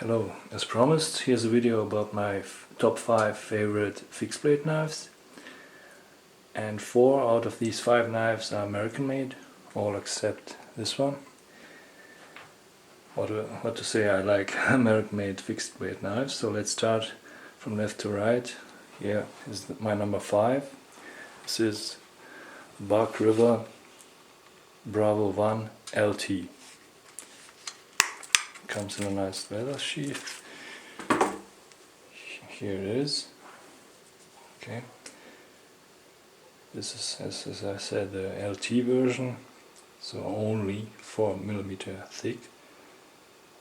Hello, as promised, here's a video about my top 5 favorite fixed blade knives. And 4 out of these 5 knives are American made, all except this one. What to say, I like American made fixed blade knives, so let's start from left to right. Here is my number 5. This is Boker Bravo 1 LT. Comes in a nice leather sheath. Here it is. Okay. This is, as I said, the LT version, so only 4mm thick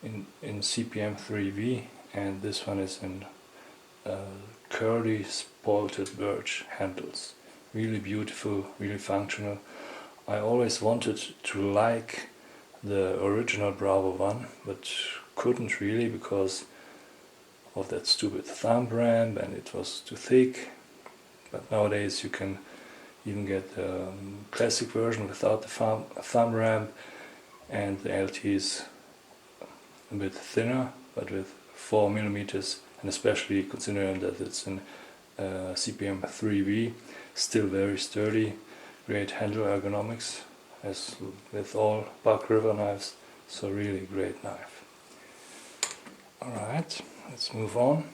in CPM 3V, and this one is in curly spalted birch handles. Really beautiful, really functional. I always wanted to like the original Bravo one, but couldn't really because of that stupid thumb ramp, and it was too thick. But nowadays you can even get the classic version without the thumb ramp, and the LT is a bit thinner, but with 4mm, and especially considering that it's in CPM 3V, still very sturdy, great handle ergonomics, as with all Boker knives, so really great knife. Alright, let's move on.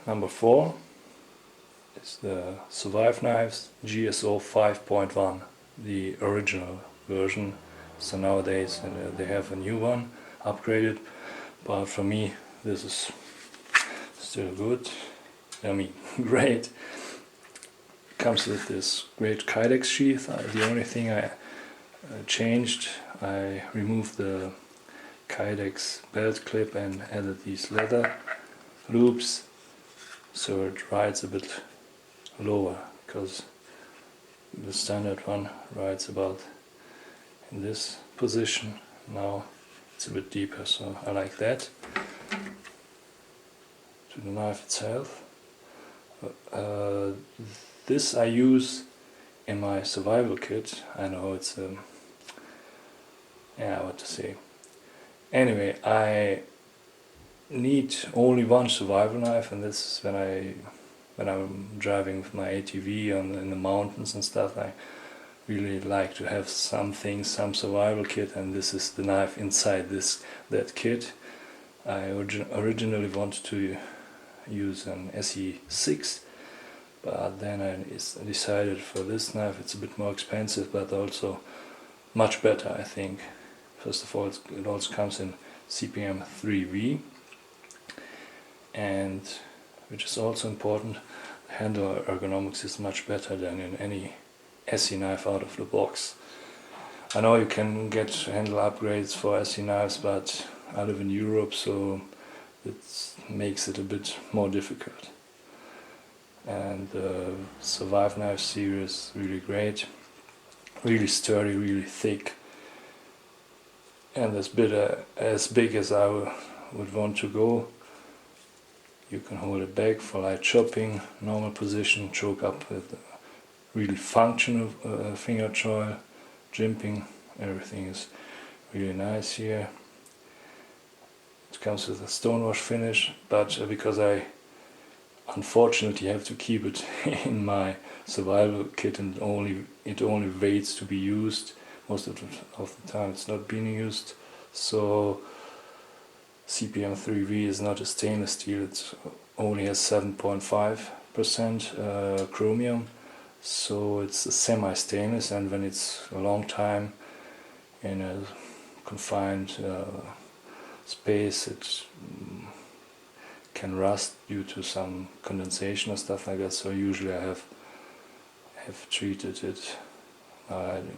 Number 4 is the SurviveKnives GSO 5.1, the original version. So nowadays they have a new one, upgraded, but for me this is still good. I mean, great. Comes with this great kydex sheath. The only thing I changed, I removed the kydex belt clip and added these leather loops, so it rides a bit lower, because the standard one rides about in this position. Now it's a bit deeper, so I like that. To the knife itself, this I use in my survival kit. I know it's yeah, what to say. Anyway, I need only one survival knife, and this is when I'm driving with my ATV in the mountains and stuff. I really like to have some survival kit, and this is the knife inside that kit. I originally wanted to use an SE6, but then I decided for this knife. It's a bit more expensive, but also much better, I think. First of all, it also comes in CPM 3V, and which is also important, handle ergonomics is much better than in any SE knife out of the box. I know you can get handle upgrades for SE knives, but I live in Europe, so it makes it a bit more difficult. And the SurviveKnives series, really great, really sturdy, really thick, and as big as I would want to go. You can hold it back for light chopping, normal position, choke up with really functional finger choil, jimping. Everything is really nice here. It comes with a stonewash finish, but because I unfortunately have to keep it in my survival kit, and it only waits to be used. Most of the time it's not being used. So CPM 3V is not a stainless steel, it only has 7.5% chromium, so it's a semi-stainless, and when it's a long time in a confined space, it can rust due to some condensation or stuff like that. So usually I have treated it.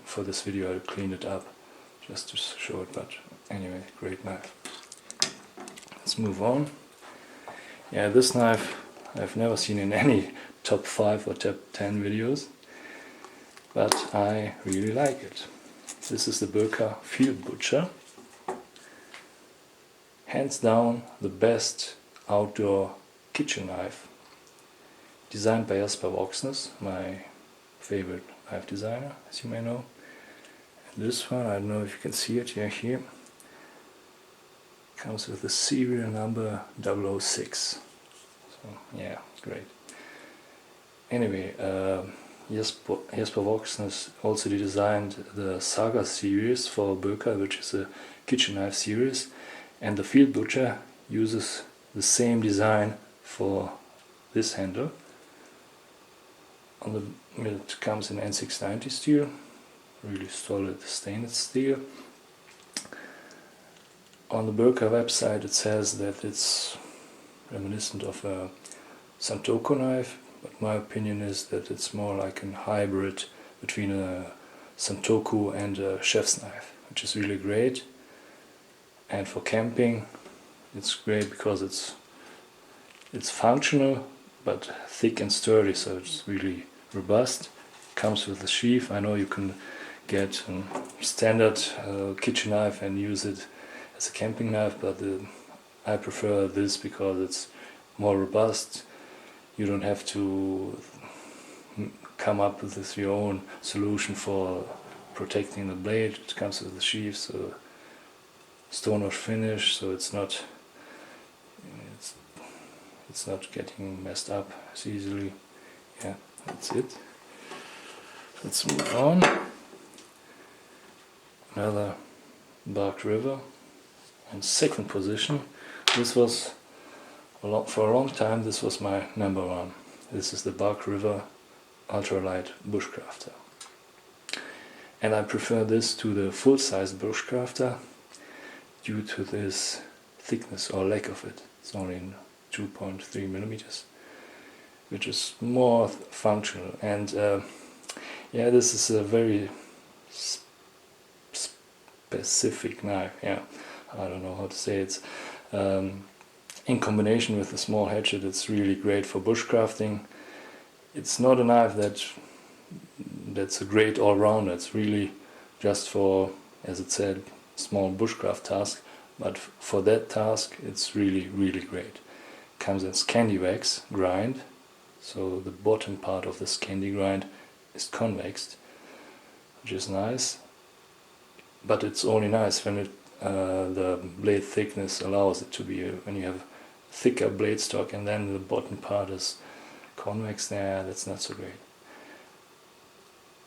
For this video I cleaned it up just to show it, but anyway, great knife. Let's move on. Yeah, this knife I've never seen in any top 5 or top 10 videos, but I really like it. This is the Boker Field Butcher. Hands down the best outdoor kitchen knife. Designed by Voxness, my favorite knife designer, as you may know. And this one, I don't know if you can see it here. Comes with the serial number 006. So yeah, great. Anyway, Jesper Voksen has also designed the Saga series for Boker, which is a kitchen knife series, and the Field Butcher uses the same design for this handle. It comes in N690 steel, really solid stainless steel. On the Boker website it says that it's reminiscent of a Santoku knife, but my opinion is that it's more like a hybrid between a Santoku and a chef's knife, which is really great. And for camping it's great because it's functional but thick and sturdy, so it's really robust. Comes with a sheath. I know you can get a standard kitchen knife and use it as a camping knife, but I prefer this because it's more robust. You don't have to come up with your own solution for protecting the blade. It comes with the sheath, so stonewash finish, so it's not getting messed up as easily. Yeah, that's it. Let's move on. Another Bark River in second position. This was for a long time. This was my number one. This is the Bark River Ultralite Bushcrafter, and I prefer this to the full-size Bushcrafter due to this thickness or lack of it. It's only in 2.3 millimeters, which is more functional. And yeah, this is a very specific knife. Yeah, I don't know how to say it. In combination with the small hatchet, it's really great for bushcrafting. It's not a knife that's a great all-rounder. It's really just for, as it said, small bushcraft task. But for that task, it's really, really great. Comes in Scandi wax grind, so the bottom part of the Scandi grind is convexed, which is nice. But it's only nice when the blade thickness allows it to be. When you have thicker blade stock and then the bottom part is convex, there, that's not so great.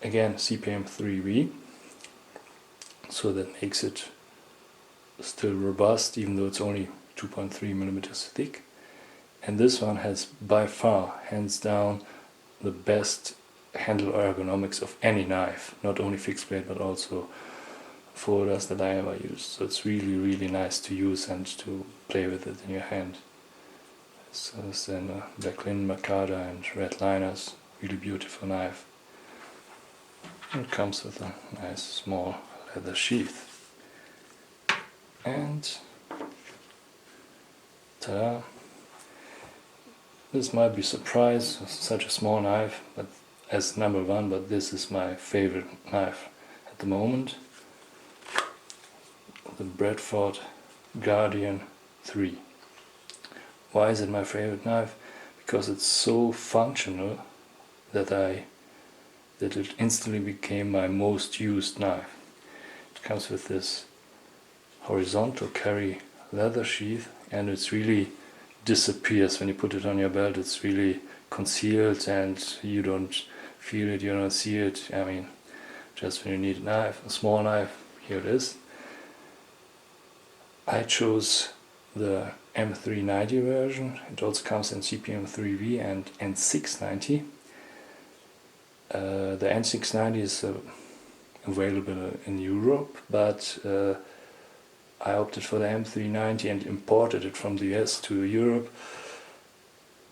Again, CPM 3V, so that makes it still robust, even though it's only 2.3 millimeters thick. And this one has by far, hands down, the best handle ergonomics of any knife, not only fixed blade but also folders that I ever used. So it's really, really nice to use and to play with it in your hand. So it's then a black linen Mercada and red liners, really beautiful knife. It comes with a nice small leather sheath. And ta-da! This might be a surprise, such a small knife, but as number one, but this is my favorite knife at the moment. The Bradford Guardian 3. Why is it my favorite knife? Because it's so functional that it instantly became my most used knife. It comes with this horizontal carry leather sheath, and it's really disappears when you put it on your belt. It's really concealed and you don't feel it, you don't see it. I mean, just when you need a knife, a small knife, here it is. I chose the M390 version. It also comes in CPM 3V and N690. The N690 is available in Europe, but I opted for the M390 and imported it from the US to Europe,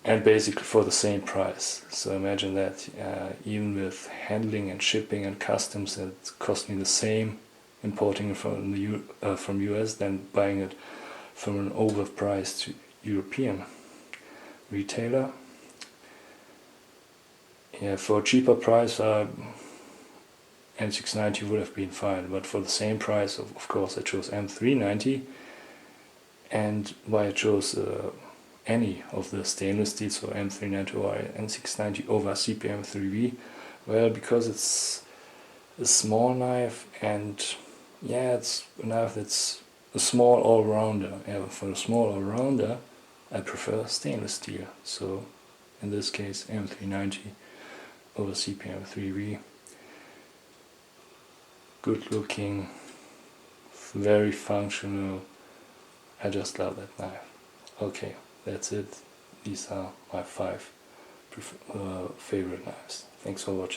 and basically for the same price. So imagine that, even with handling and shipping and customs, it cost me the same importing it from US than buying it from an overpriced European retailer. Yeah, for a cheaper price, N690 would have been fine, but for the same price, of course, I chose M390. And why I chose any of the stainless steel, so M390 or N690 over CPM 3V, well, because it's a small knife, and yeah, it's a knife that's a small all-rounder. For a small all-rounder, I prefer stainless steel. So in this case, M390 over CPM 3V. Good looking, very functional. I just love that knife. Okay, that's it. These are my 5 favorite knives. Thanks for watching.